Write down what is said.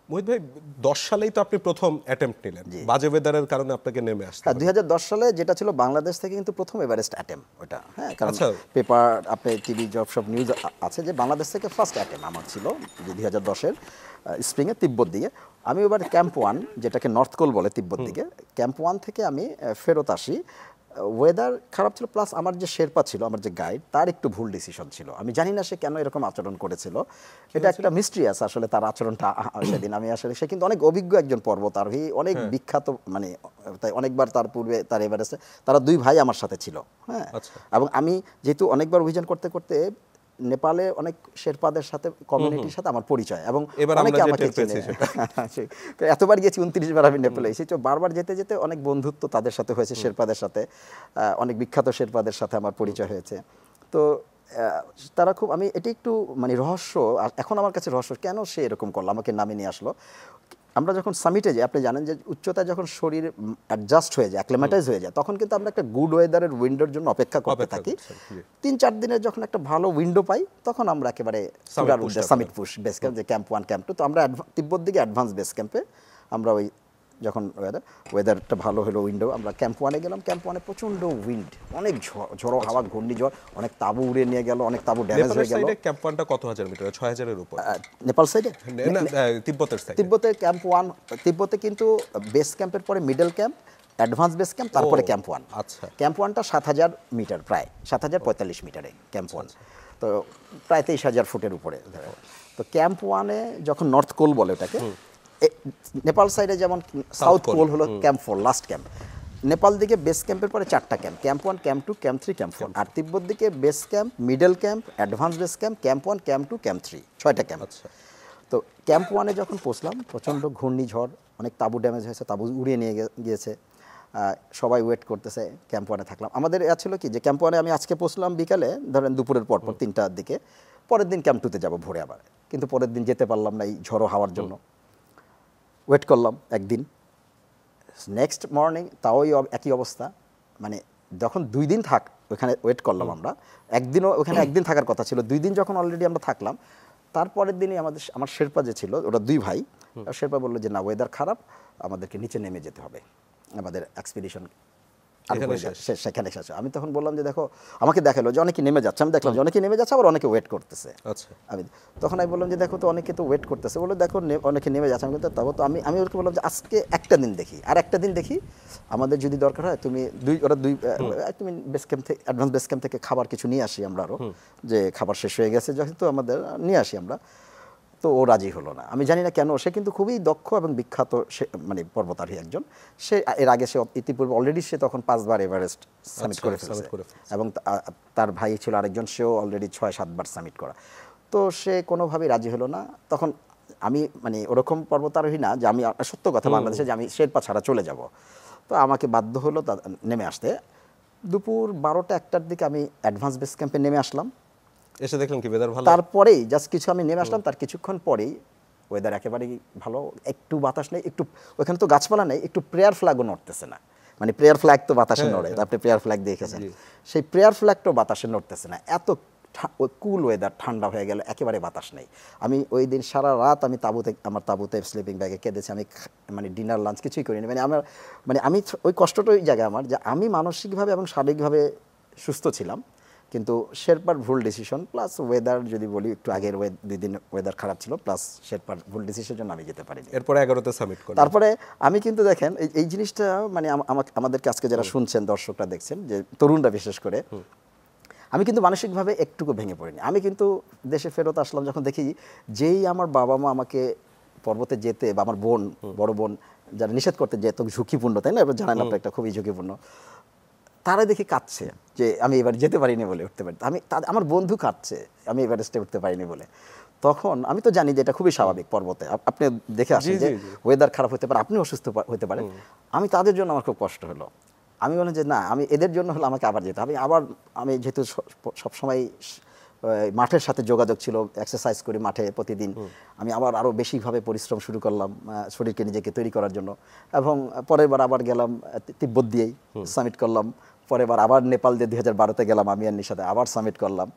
মোহিত ভাই 10 সালেই তো আপনি প্রথম অ্যাটেম্প্ট নিলেন, বাজে ওয়েদারের কারণে আপনাকে নেমে আসতে হ্যাঁ 2010 সালে যেটা ছিল বাংলাদেশ থেকে কিন্তু প্রথম এভারেস্ট অ্যাটেম্প ওটা, হ্যাঁ কারণ আচ্ছা। পেপার আপনি টিভি সব নিউজ আছে যে বাংলাদেশ থেকে ফার্স্ট অ্যাটেম্প আমার ছিল যে 2010-এর স্প্রিংয়ে তিব্বত দিকে। আমি এবার ক্যাম্প 1 যেটাকে নর্থ কোল বলে তিব্বত দিকে, ক্যাম্প 1 থেকে আমি ফেরত আসি। ওয়েদার খারাপ ছিল, প্লাস আমার যে শেরপা ছিল, আমার যে গাইড, তার একটু ভুল ডিসিশন ছিল। আমি জানি না সে কেন এরকম আচরণ করেছিল, এটা একটা মিস্ট্রি আছে আসলে তার আচরণটা। সেদিন আমি আসলে, সে কিন্তু অনেক অভিজ্ঞ একজন পর্বতারোহী, অনেক বিখ্যাত, মানে তাই অনেকবার তার পূর্বে তার এভারেস্টে তারা দুই ভাই আমার সাথে ছিল, হ্যাঁ। এবং আমি যেহেতু অনেকবার অভিযান করতে করতে নেপালে অনেক শেরপাদের সাথে, কমিউনিটির সাথে আমার পরিচয়, এবং অনেকে আমাকে চেনে। এতবার গেছি, 29 বার আমি নেপালে এসেছি, বারবার যেতে যেতে অনেক বন্ধুত্ব তাদের সাথে হয়েছে, শেরপাদের সাথে, অনেক বিখ্যাত শেরপাদের সাথে আমার পরিচয় হয়েছে। তো তারা খুব, আমি এটি একটু মানে রহস্য, এখন আমার কাছে রহস্য, কেন সে এরকম করলো, আমাকে নামে নিয়ে আসলো। আমরা যখন সামিটে যাই, আপনি জানেন যে উচ্চতায় যখন শরীর অ্যাডজাস্ট হয়ে যায়, অ্যাক্লিমেটাইজ হয়ে যায়, তখন কিন্তু আমরা একটা গুড ওয়েদারের উইন্ডোর জন্য অপেক্ষা করতে থাকি। 3-4 দিনের যখন একটা ভালো উইন্ডো পাই, তখন আমরা একেবারে সামিট পুশ বেস ক্যাম্প, যে ক্যাম্প 1 ক্যাম্প 2। তো আমরা তিব্বত দিকে অ্যাডভান্স বেস ক্যাম্পে, আমরা ওই যখন ওয়েদারটা ভালো হলো, উইন্ডো, আমরা ক্যাম্প 1-এ গেলাম। ক্যাম্প 1-এ প্রচণ্ড উইন্ড, অনেক ঝড়ো হাওয়া, ঘূর্ণিঝড়, অনেক তাঁবু উড়িয়ে নিয়ে গেল, অনেক তাঁবু ড্যামেজ হয়ে গেল। ক্যাম্প 1টা কত হাজার মিটার? 6000-এর উপর। নেপাল সাইডে, তিব্বতের সাইডে। তিব্বতে ক্যাম্প 1, তিব্বতে কিন্তু বেস ক্যাম্পের পরে middle camp, advance base camp, তারপরে ক্যাম্প 1। আচ্ছা। ক্যাম্প 1টা 7000 মিটার, প্রায় 7045 মিটারে ক্যাম্প 1, তো প্রায় 23000 ফুটের উপরে। তো ক্যাম্প 1-এ যখন নর্থ কোল বলে ওটাকে, নেপাল সাইডে যেমন সাউথ কোল হলো ক্যাম্প 4, লাস্ট ক্যাম্প। নেপাল দিকে বেস ক্যাম্পের পরে 4টা camp, camp 1, camp 2, camp 3, camp 4। আর তিব্বত দিকে base camp, middle camp, advance base camp, camp 1, camp 2, camp 3, 6টা ক্যাম্প। তো ক্যাম্প 1-এ যখন পৌঁছলাম, প্রচণ্ড ঘূর্ণিঝড়, অনেক তাঁবু ড্যামেজ হয়েছে, তাঁবু উড়িয়ে নিয়ে গিয়েছে, সবাই ওয়েট করতেছে। ক্যাম্প 1-এ থাকলাম। আমাদের ছিল কি, যে ক্যাম্প 1-এ আমি আজকে পৌঁছলাম বিকালে, ধরেন দুপুরের পর 3টার দিকে, পরের দিন ক্যাম্প 2-তে যাবো ভোরে আবার, কিন্তু পরের দিন যেতে পারলাম না এই ঝড়ো হাওয়ার জন্য। ওয়েট করলাম একদিন, নেক্সট মর্নিং তাও একই অবস্থা। মানে যখন 2 দিন ওখানে ওয়েট করলাম আমরা, একদিনও ওখানে একদিন থাকার কথা ছিল, 2 দিন যখন অলরেডি আমরা থাকলাম, তারপরের দিনই আমার শেরপা যে ছিল, ওরা 2 ভাই, শেরপা বললো যে না, ওয়েদার খারাপ, আমাদেরকে নিচে নেমে যেতে হবে, আমাদের এক্সপিডিশন সেখানে শেষ। আমি তখন বললাম যে দেখো, আমাকে দেখালো যে অনেকে নেমে যাচ্ছে, আমি দেখলাম যে অনেকে নেমে যাচ্ছে, আবার অনেকে ওয়েট করতেছে। আমি তখন আমি বললাম যে দেখো তো, অনেকে তো ওয়েট করতেছে, বলে দেখো অনেকে নেমে যাচ্ছে। আমি তবে তো আমি ওকে বললাম যে আজকে একটা দিন দেখি, আর একটা দিন দেখি, আমাদের যদি দরকার হয় তুমি তুমি বেস ক্যাম্প থেকে, অ্যাডভান্স বেস ক্যাম্প থেকে খাবার কিছু নিয়ে আসি আমরা, আরও যে খাবার শেষ হয়ে গেছে যেহেতু আমাদের, নিয়ে আসি আমরা। তো ও রাজি হলো না, আমি জানি না কেন। সে কিন্তু খুবই দক্ষ এবং বিখ্যাত, মানে পর্বতারোহী একজন। সে এর আগে, সে ইতিপূর্বে অলরেডি সে তখন 5 বার এভারেস্ট সামিট করে ফেলেছে, এবং তার ভাই ছিল আরেকজন, সেও অলরেডি 6-7 বার সামিট করা। তো সে কোনোভাবেই রাজি হলো না। তখন আমি মানে ওরকম পর্বতারোহী না যে আমি, সত্য কথা বাংলাদেশে, যে আমি শেরপা ছাড়া চলে যাব। তো আমাকে বাধ্য হলো নেমে আসতে। দুপুর 12টা-1টার দিকে আমি অ্যাডভান্স বেস ক্যাম্পে নেমে আসলাম। এসে দেখলাম কি ওয়েদার ভালো। তারপরেই জাস্ট কিছু আমি নেমে আসলাম, তার কিছুক্ষণ পরেই ওয়েদার একেবারেই ভালো, একটু বাতাস নেই, একটু ওখানে তো গাছপালা নেই, একটু প্রেয়ার ফ্ল্যাগও নড়তেছে না। মানে প্রেয়ার ফ্ল্যাগ তো বাতাসে নড়ে, আপনি প্রেয়ার ফ্ল্যাগ দেখেছেন, সেই প্রেয়ার ফ্ল্যাগটাও বাতাসে নড়তেছে না। এত কুল ওয়েদার, ঠান্ডা হয়ে গেল, একেবারে বাতাস নেই। আমি ওই দিন সারা রাত আমি আমার তাঁবুতে স্লিপিং ব্যাগে কেঁদেছি। আমি মানে ডিনার লাঞ্চ কিছুই করিনি। আমি ওই কষ্টটা ওই জায়গায় আমার, যে আমি মানসিকভাবে এবং শারীরিকভাবে সুস্থ ছিলাম, কিন্তু শেরপার ভুল ডিসিশন, প্লাস ওয়েদার যদি বলি, একটু আগের 2 দিন ওয়েদার খারাপ ছিল, প্লাস শেরপার ভুল ডিসিশনের জন্য আমি যেতে পারিনি। এরপরে 11তে সামিট করলাম। তারপরে আমি কিন্তু দেখেন এই জিনিসটা, মানে আমাদেরকে আজকে যারা শুনছেন, দর্শকরা দেখছেন, যে তরুণরা বিশেষ করে, আমি কিন্তু মানসিকভাবে একটুকু ভেঙে পড়িনি। আমি কিন্তু দেশে ফেরত আসলাম যখন দেখি, যেই আমার বাবা মা আমাকে পর্বতে যেতে, বা আমার বোন, বড় বোন, যারা নিষেধ করতে, যে এত ঝুঁকিপূর্ণ, তাই না, এবার জানেন আপনার, একটা খুবই ঝুঁকিপূর্ণ, তারা দেখি কাঁদছে যে আমি এবার যেতে পারিনি বলে, উঠতে পারি। আমার বন্ধু কাঁদছে আমি এভারেস্টে উঠতে পারিনি বলে। তখন আমি তো জানি যে এটা খুবই স্বাভাবিক, পর্বতে আপনি দেখে আসেন যে ওয়েদার খারাপ হতে পারে, আপনি অসুস্থ হতে পারেন। আমি তাদের জন্য আমার খুব কষ্ট হলো। আমি বললাম যে না, আমি এদের জন্য হলে আমাকে আবার যেতে হবে। আমি যেহেতু সবসময় মাঠের সাথে যোগাযোগ ছিল, এক্সারসাইজ করি মাঠে প্রতিদিন, আমি আরও বেশিভাবে পরিশ্রম শুরু করলাম শরীরকে, নিজেকে তৈরি করার জন্য। এবং পরের বার আবার গেলাম তিব্বত দিয়েই সামিট করলাম। পরের বার আবার নেপাল দিয়ে 2012-তে গেলাম, আমি আর নিশাতে আবার সামিট করলাম।